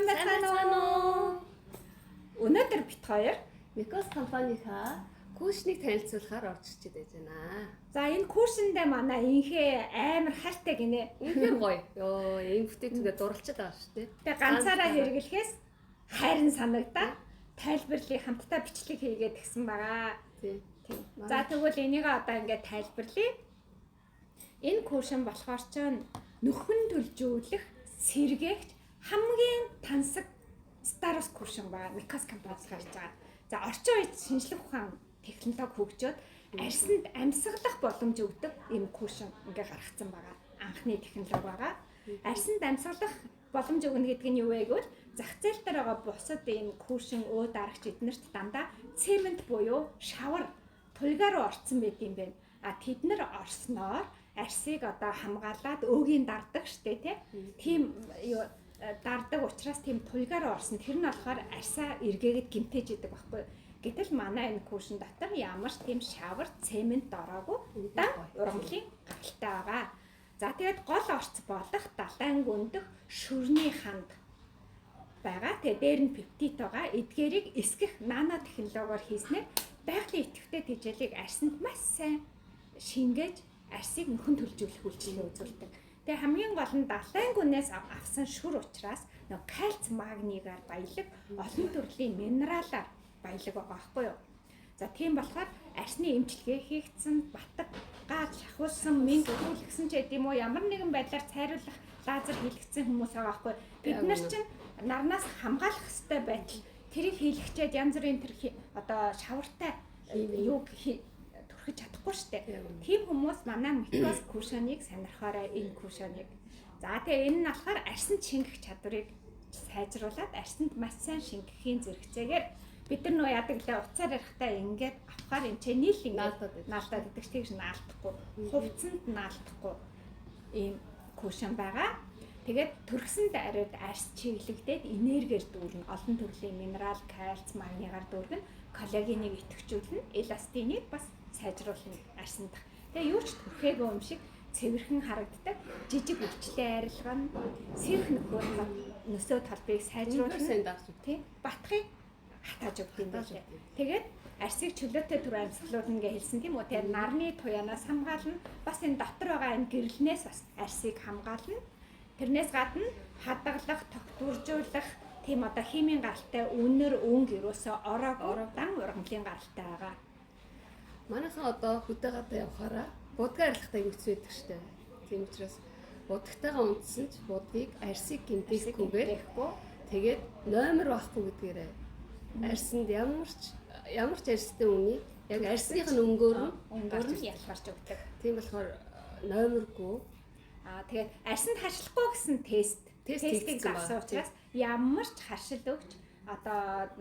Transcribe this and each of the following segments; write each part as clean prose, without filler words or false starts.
байна уу? Өнөөдөр бит хоёр Микос компанийнхаа курсыг танилцуулахаар орж ирчээд байна. За энэ курсэндээ манай инхээ амар хайртай гинэ. Инхээр гоё. Йоо, энэ бүтээтгээ дурлцаад байгаа шүү дээ. Тэгээ ганцаараа хэрэглэхээс хайрын санагдаа тайлбарлыг хамтдаа бичлэг хийгээд гисэн байгаа. Тийм. За тэгвэл энийг одоо ингээд тайлбарлая. Энэ курсын болохоор ч нөхөн төлжүүлэх, сэргээгч хамгийн тансаг Старос курсын байгаа. Микос компаниас гарч байгаа. За орчин үед шинжлэх ухаан технологи хөгжөөд арьсанд амьсгалах боломж өгдөг ийм курсын ингээ гаргацсан байгаа. Анхны технологи байгаа. Арьсанд амьсгалах боломж өгнө гэдэг нь юу вэ гэвэл зах зээл дээр байгаа бусад ийм курсын өө дарагч эднэрт дандаа цемент буюу шавар тулгаар руу орцсон байт юм байна. А тэд нар орсноор арьсыг одоо хамгаалаад өөгийн дардаг штэ тийм дардаг учраас тийм тулгаар орсон. Тэр нь болохоор арьсаа эргээгээд гимтэж идэг байхгүй. Гэтэл манай энэ курсын дотор ямар ч тийм шавар, цемент ороогүй удаан ургамлын гаралтай байгаа. За тэгээд гол орц болох далайн гүндэх шүрний ханд байгаа. Тэгээд дээр нь пептид байгаа. Эдгээрийг эсгэх нано технологиор хийснээр байгалийн идэвхтэй тэжээлийг арьсанд маш сайн шингээж арьсыг нөхөн төлжүүлэх үйлчлэгээ үзүүлдэг. Тэгээ хамгийн гол нь далайн гүнээс авсан шүр учраас нэг кальц магнигаар баялаг олон төрлийн минералаар баялаг байгаа байхгүй юу. За тийм болохоор арьсны эмчилгээ хийгдсэн, батг, гад шахуулсан, минг өгүүлсэн ч гэдэм үү ямар нэгэн байдлаар цайруулах лазер хийлгцсэн хүмүүс байгаа байхгүй. Бид нар чинь нарнаас хамгаалах хэрэгтэй байтал тэрийг хийлгчээд янз бүрийн тэр одоо шавартай юу төрөж чадахгүй штэ. Тийм хүмүүс манай Микос куршоныг сонирхоорой энэ куршоныг. За тэгээ энэ нь болохоор арьсанд шингэх чадварыг сайжруулад арьсанд маш сайн шингэхийн зэрэгцээгээр бид нар нөө яадаг лээ уцаар ярихтаа ингээд авахаар энэ ч нийл ингээд наалдаад идэх тийш наалдахгүй хувцсанд наалдахгүй ийм куршон байгаа. Тэгээд төрхсөнд ариуд арьс чиглэгдээд энергиэр дүүрнэ. Олон төрлийн минерал, кальц, магнигаар дүүргэн коллагеныг идэвхжүүлнэ. Эластиныг бас сайжруулна арьсанд. Тэгээ юу ч төрхээгүй юм шиг цэвэрхэн харагддаг. Жижиг өвчлөө арилгаа нь сэрх нөсөө талбыг сайжруулна. Тийм. Батхыг хатааж өгдөг юм байна. Тэгээд арьсыг чөлөөтэй түр амьсгалуулна гэж хэлсэн тийм үү? Тэгээд нарны туяанаас хамгаална. Бас энэ дотор байгаа энэ гэрэлнээс бас арьсыг хамгаална. Тэрнээс гадна хадгалах, тогтворжуулах тийм одоо химийн гаралтай үнэр өнгө юусоо ороодан ургамлын гаралтай байгаа. Манайхаа одоо хөдөө гадаа явахаараа будгаа арилгахтай хэвчээ байдаг штэ. Тийм учраас будагтайгаа унтсан ч будгийг арьсыг гэмтээхгүйгээр тэгээд номер байхгүй гэдгээрээ арьсанд ямар ч арьстай үнийг яг арьсных нь өнгөөр нь ялгарч өгдөг. Тийм болохоор номергүй. Тэгээд арьсанд харшлахгүй гэсэн тестийг авсан учраас ямар ч харшил өгч одоо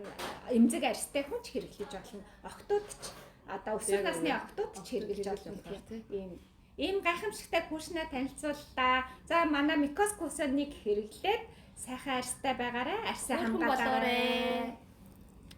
эмзэг арьстай хүн ч хэрэглэж болно. Охтууд ч одоо өсвөр насны охтууд ч хэрэглэж болно тийм. Ийм гайхамшигтай курснаа танилцууллаа. За манай Микос курсыг хэрэглээд сайхан арьстай байгаарай, арьсаа хамгаалаарай.